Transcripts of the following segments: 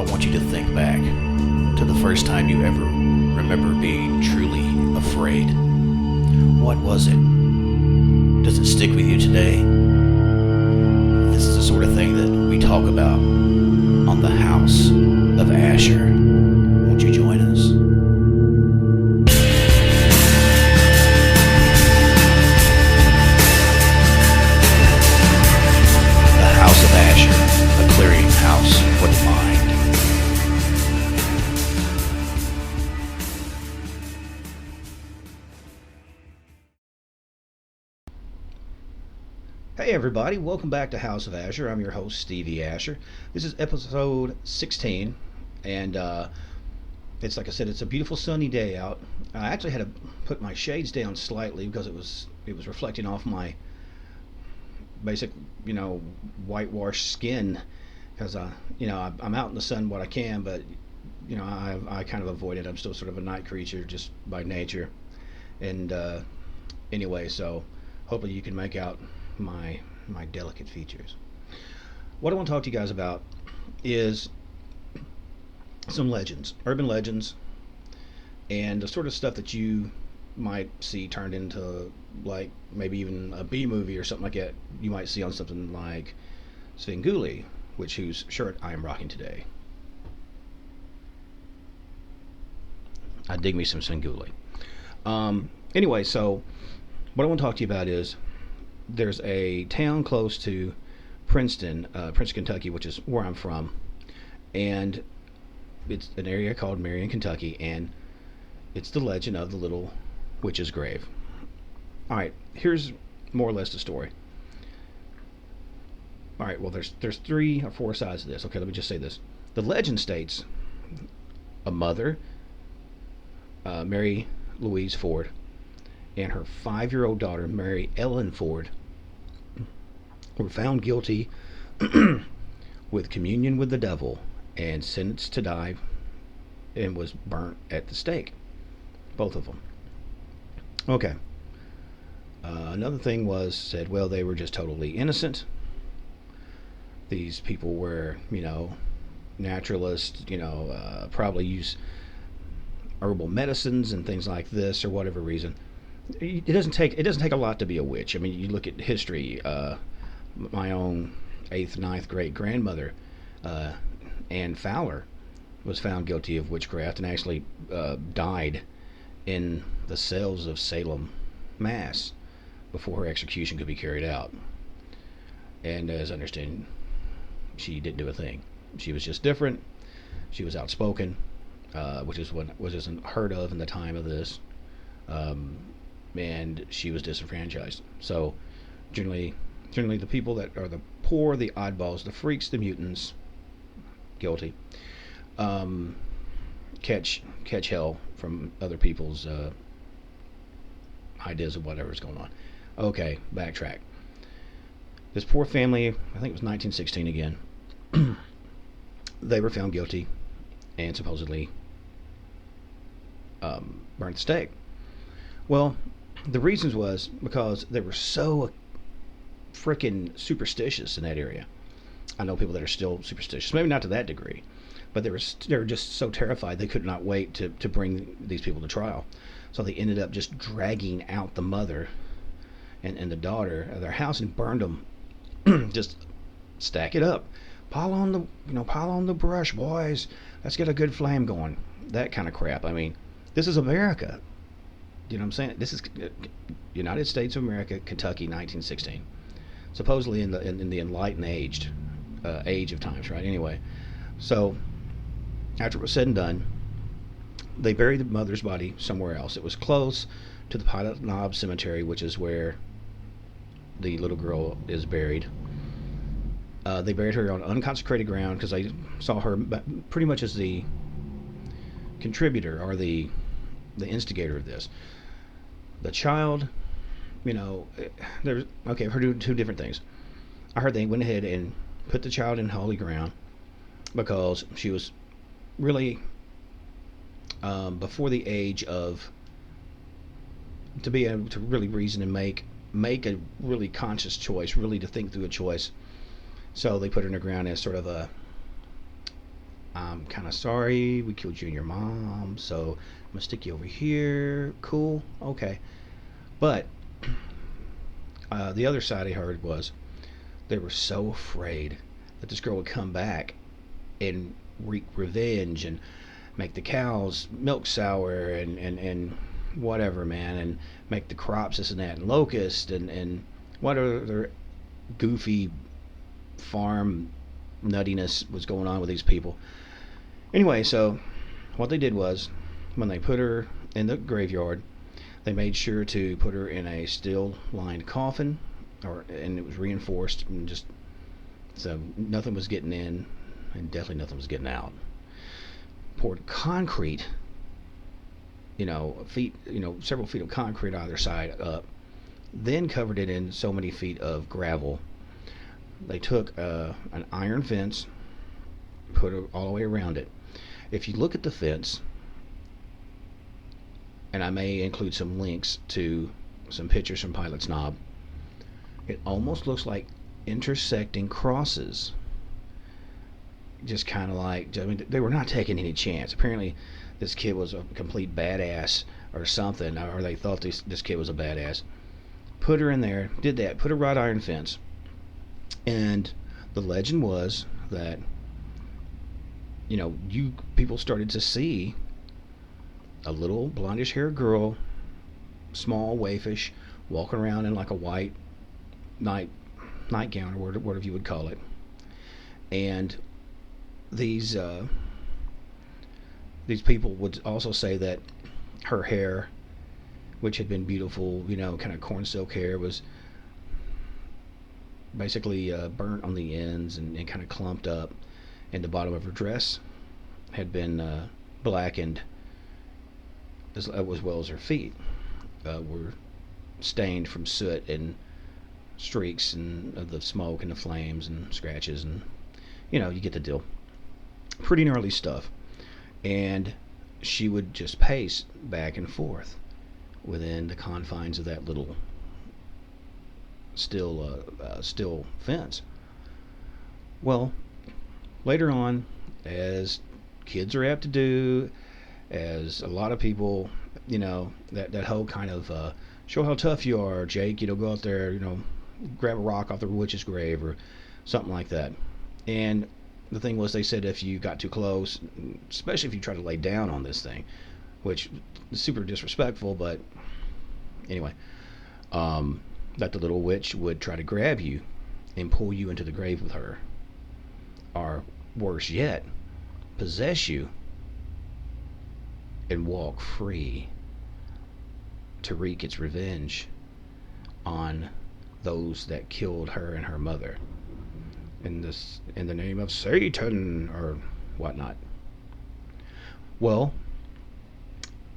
I want you to think back to the first time you ever remember being truly afraid. What was it? Does it stick with you today? This is the sort of thing that we talk about on the House of Asher. Won't you join us? The House of Asher, a clearinghouse for the mind. Hey everybody, welcome back to House of Asher. I'm your host, Stevie Asher. This is episode 16, and it's like I said, it's a beautiful sunny day out. I actually had to put my shades down slightly because it was reflecting off my basic, whitewashed skin. Because I'm out in the sun what I can, but I kind of avoid it. I'm still sort of a night creature just by nature, and anyway, so hopefully you can make out my delicate features. What I want to talk to you guys about is some legends, urban legends, and the sort of stuff that you might see turned into, like, maybe even a B movie or something like that. You might see on something like Svengoolie, whose shirt I am rocking today. I dig me some Svengoolie. Anyway, so what I want to talk to you about is there's a town close to Princeton, Kentucky, which is where I'm from, and it's an area called Marion, Kentucky, and it's the legend of the little witch's grave. All right, here's more or less the story. All right, well, there's 3 or 4 sides to this. Okay, let me just say this. The legend states a mother, Mary Louise Ford, and her 5-year-old daughter, Mary Ellen Ford, were found guilty with communion with the devil and sentenced to die and was burnt at the stake. Both of them. Okay. Another thing was said, well, they were just totally innocent. These people were, naturalists, probably use herbal medicines and things like this or whatever reason. It doesn't take a lot to be a witch. I mean, you look at history. My own 8th, 9th great grandmother, Anne Fowler, was found guilty of witchcraft and actually died in the cells of Salem, Mass, before her execution could be carried out. And as I understand, she didn't do a thing. She was just different. She was outspoken, which isn't heard of in the time of this. And she was disenfranchised. So generally the people that are the poor, the oddballs, the freaks, the mutants, guilty, catch hell from other people's ideas of whatever's going on. Okay, backtrack. This poor family, I think it was 1916 again, they were found guilty and supposedly burnt at the stake. Well, the reasons was because they were so freaking superstitious in that area. I know people that are still superstitious, maybe not to that degree, but they were just so terrified they could not wait to bring these people to trial. So they ended up just dragging out the mother and the daughter of their house and burned them. Just stack it up, pile on the brush, boys. Let's get a good flame going. That kind of crap. I mean, this is America. You know what I'm saying? This is United States of America, Kentucky, 1916. Supposedly in the enlightened age of times, right? Anyway, so after it was said and done, they buried the mother's body somewhere else. It was close to the Pilot Knob Cemetery, which is where the little girl is buried. They buried her on unconsecrated ground because they saw her pretty much as the contributor or the instigator of this. The child, I've heard 2 different things. I heard they went ahead and put the child in holy ground because she was really before the age of to be able to really reason and make a really conscious choice, really to think through a choice. So they put her in the ground as sort of I'm kind of sorry we killed you and your mom, so I'm gonna stick you over here. Cool, okay. But the other side I heard was they were so afraid that this girl would come back and wreak revenge and make the cows milk sour and whatever, man, and make the crops this and that and locust and what other goofy farm nuttiness was going on with these people. Anyway, so what they did was when they put her in the graveyard, they made sure to put her in a steel lined coffin, and it was reinforced, and just so nothing was getting in and definitely nothing was getting out. Poured concrete, several feet of concrete either side up, then covered it in so many feet of gravel. They took an iron fence, put it all the way around it. If you look at the fence, and I may include some links to some pictures from Pilot's Knob, it almost looks like intersecting crosses. Just kind of like, I mean, they were not taking any chance. Apparently, this kid was a complete badass or something, or they thought this kid was a badass. Put her in there, did that, put a wrought iron fence. And the legend was that, you people started to see a little blondish haired girl, small, waifish, walking around in like a white nightgown or whatever you would call it. And these people would also say that her hair, which had been beautiful, kind of corn silk hair, was basically burnt on the ends and kind of clumped up, and the bottom of her dress had been blackened, as well as her feet were stained from soot and streaks and of the smoke and the flames and scratches, and you get the deal. Pretty gnarly stuff. And she would just pace back and forth within the confines of that little steel fence. Well, later on, as kids are apt to do, as a lot of people, that whole kind of show how tough you are, Jake. Go out there, grab a rock off the witch's grave or something like that. And the thing was, they said if you got too close, especially if you try to lay down on this thing, which is super disrespectful, but anyway, that the little witch would try to grab you and pull you into the grave with her, or worse yet, possess you and walk free to wreak its revenge on those that killed her and her mother in the name of Satan or whatnot. Well,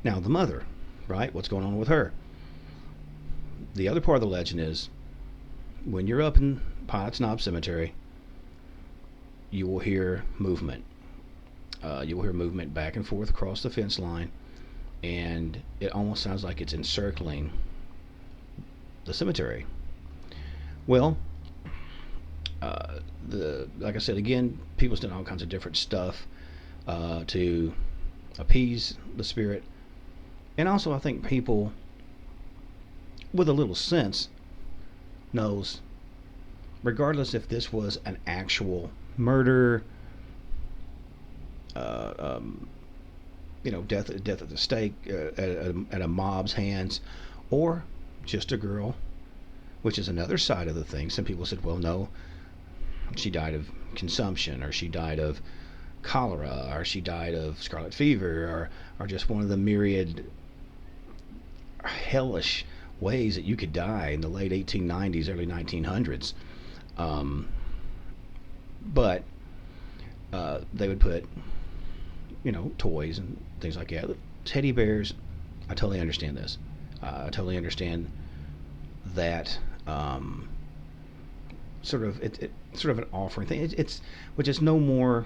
now the mother, right? What's going on with her? The other part of the legend is, when you're up in Pilot's Knob Cemetery, you will hear movement. You will hear movement back and forth across the fence line, and it almost sounds like it's encircling the cemetery. Well, like I said again, people's done all kinds of different stuff to appease the spirit, and also I think people with a little sense knows, regardless if this was an actual murder, death at the stake at a mob's hands, or just a girl, which is another side of the thing. Some people said, well, no, she died of consumption, or she died of cholera, or she died of scarlet fever, or just one of the myriad hellish ways that you could die in the late 1890s, early 1900s. But they would put, toys and things like that. Teddy bears, I totally understand this. I totally understand that sort of an offering thing. It's which is no more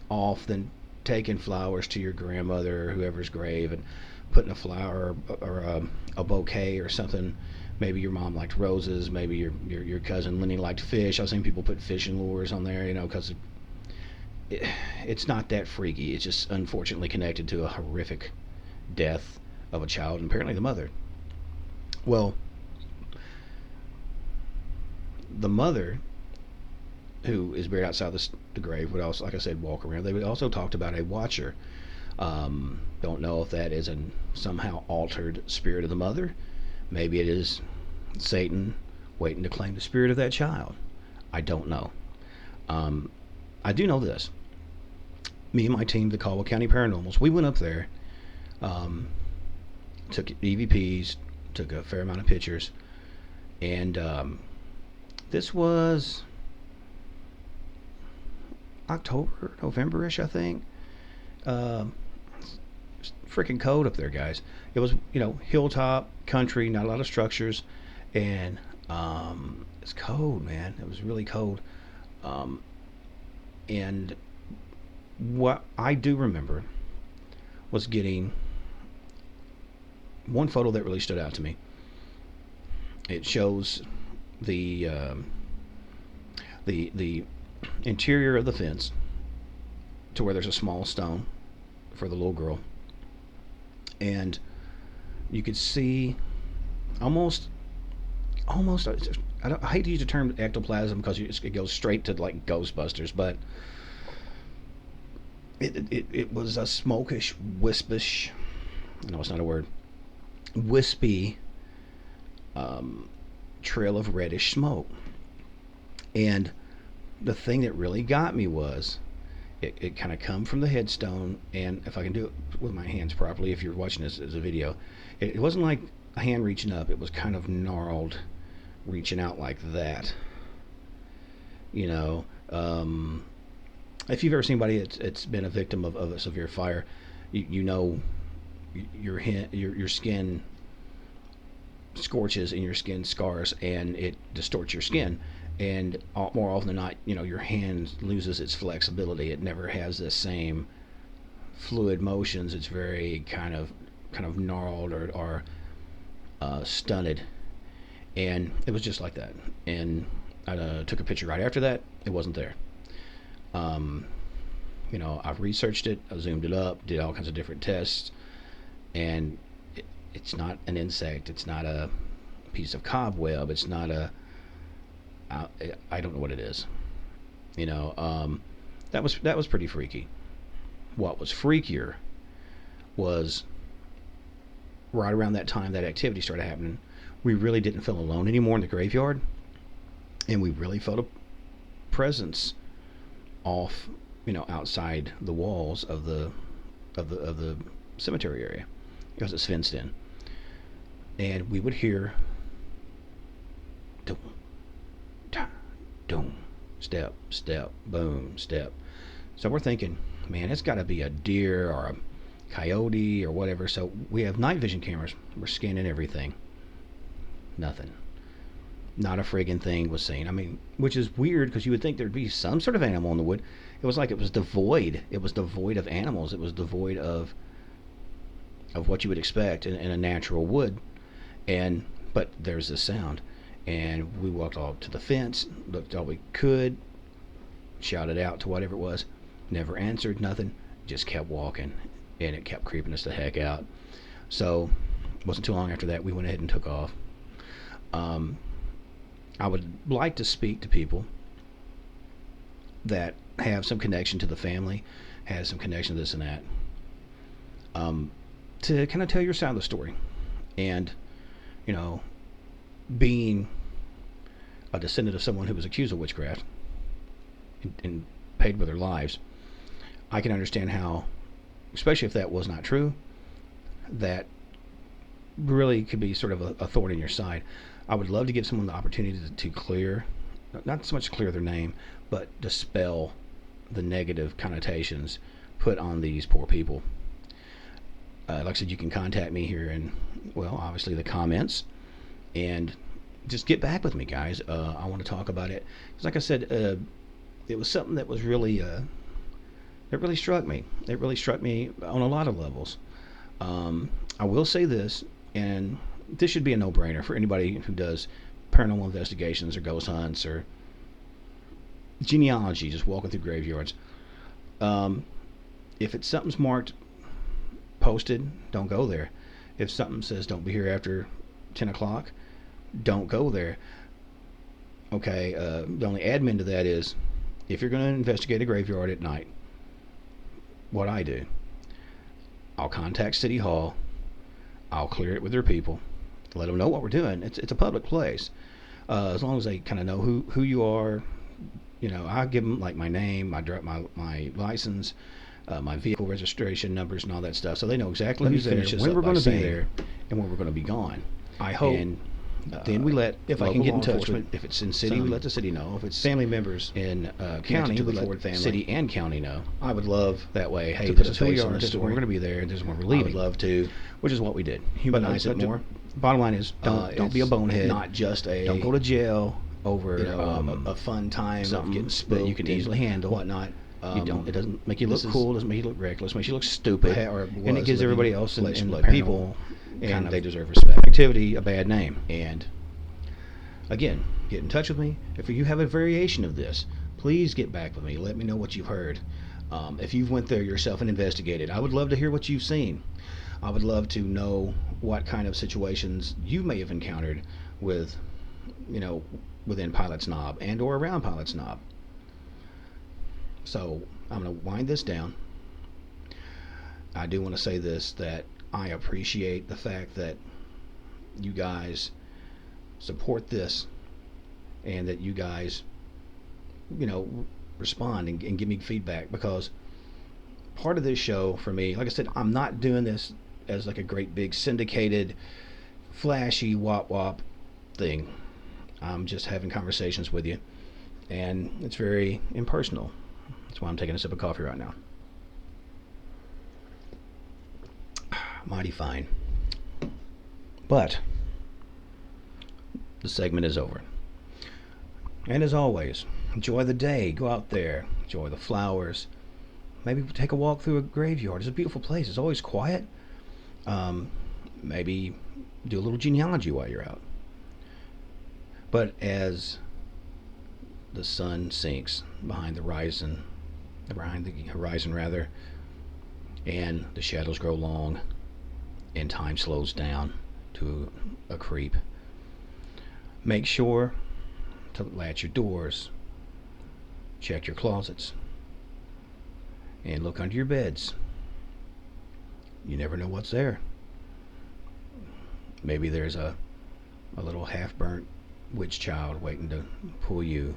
off than taking flowers to your grandmother or whoever's grave and putting a flower or a bouquet or something. Maybe your mom liked roses. Maybe your cousin Lenny liked fish. I've seen people put fishing lures on there, because it's not that freaky. It's just unfortunately connected to a horrific death of a child, and apparently the mother. Well, the mother, who is buried outside the grave, would also, like I said, walk around. They would also talked about a watcher. Don't know if that is a somehow altered spirit of the mother. Maybe it is Satan waiting to claim the spirit of that child. I don't know. I do know this. Me and my team, the Caldwell County Paranormals, we went up there, took EVPs, took a fair amount of pictures, and this was October, November-ish, I think. Freaking cold up there, guys. It was, hilltop country, not a lot of structures, and it's cold, man. It was really cold. And what I do remember was getting one photo that really stood out to me. It shows the interior of the fence to where there's a small stone for the little girl, and you could see almost I hate to use the term ectoplasm because it goes straight to like Ghostbusters, but it was a smokish, wispish, no, it's not a word, wispy trail of reddish smoke. And the thing that really got me was it kind of come from the headstone, and if I can do it with my hands properly, if you're watching this as a video, it wasn't like a hand reaching up, it was kind of gnarled, reaching out like that. If you've ever seen anybody that's been a victim of a severe fire, you know your skin scorches and your skin scars, and it distorts your skin, and more often than not, your hand loses its flexibility. It never has the same fluid motions. It's very kind of gnarled or stunted, and it was just like that. And I took a picture right after that. It wasn't there. I've researched it, I zoomed it up, did all kinds of different tests, and it's not an insect, it's not a piece of cobweb, it's not I don't know what it is. That was pretty freaky. What was freakier was right around that time that activity started happening, we really didn't feel alone anymore in the graveyard, and we really felt a presence off, outside the walls of the cemetery area, because it's fenced in, and we would hear doom, ta, doom, step, step, boom, step. So we're thinking, man, it's got to be a deer or a coyote or whatever. So we have night vision cameras. We're scanning everything. Nothing. Not a friggin' thing was seen. I mean, which is weird because you would think there'd be some sort of animal in the wood. It was like it was devoid. It was devoid of animals. It was devoid of what you would expect in a natural wood. But there's this sound, and we walked all to the fence, looked all we could, shouted out to whatever it was, never answered, nothing, just kept walking, and it kept creeping us the heck out. So it wasn't too long after that we went ahead and took off. I would like to speak to people that have some connection to the family, has some connection to this and that, to kind of tell your side of the story. And, being a descendant of someone who was accused of witchcraft and paid with their lives, I can understand how, especially if that was not true, that really could be sort of a thorn in your side. I would love to give someone the opportunity to clear, not so much clear their name, but dispel the negative connotations put on these poor people. Like I said, you can contact me here in, obviously the comments, and just get back with me, guys. I want to talk about it. Because like I said, it was something that was really, it really struck me. It really struck me on a lot of levels. I will say this, and this should be a no-brainer for anybody who does paranormal investigations or ghost hunts or genealogy, just walking through graveyards. If it's something's marked posted, don't go there. If something says don't be here after 10 o'clock, don't go there. Okay, the only admin to that is if you're going to investigate a graveyard at night, what I do, I'll contact City Hall, I'll clear it with their people, let them know what we're doing. It's a public place. As long as they kind of know who you are, I give them like my name, my license, my vehicle registration numbers, and all that stuff, so they know exactly who's there, when we're going to be there, and when we're going to be gone. I hope. And then we let, if I can get in touch with, if it's in city, we let the city know. If it's family members in county, we let city and county know. I would love that way. Hey, this is who we are. This is when we're going to be there. This is when we're leaving. I would love to, which is what we did. Humanize it more. Bottom line is, don't be a bonehead. Not just don't go to jail over a fun time of getting spooked that you can easily handle. Whatnot. You don't. It doesn't make you look cool. Doesn't make you look reckless. Makes you look stupid. And it gives everybody else and the people, and they deserve respect. Activity a bad name. And again, get in touch with me if you have a variation of this. Please get back with me. Let me know what you've heard. If you've went there yourself and investigated, I would love to hear what you've seen. I would love to know what kind of situations you may have encountered with, within Pilot's Knob and or around Pilot's Knob. So I'm going to wind this down. I do want to say this, that I appreciate the fact that you guys support this and that you guys, respond and give me feedback, because part of this show for me, like I said, I'm not doing this as like a great big syndicated flashy wop wop thing. I'm just having conversations with you, and it's very impersonal. That's why I'm taking a sip of coffee right now. Mighty fine. But the segment is over. And as always, enjoy the day. Go out there. Enjoy the flowers. Maybe take a walk through a graveyard. It's a beautiful place. It's always quiet. Maybe do a little genealogy while you're out. But as the sun sinks behind the horizon, and the shadows grow long, and time slows down to a creep, make sure to latch your doors, check your closets, and look under your beds. You never know what's there. Maybe there's a little half-burnt witch child waiting to pull you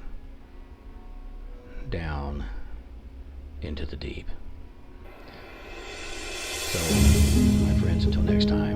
down into the deep. So, my friends, until next time.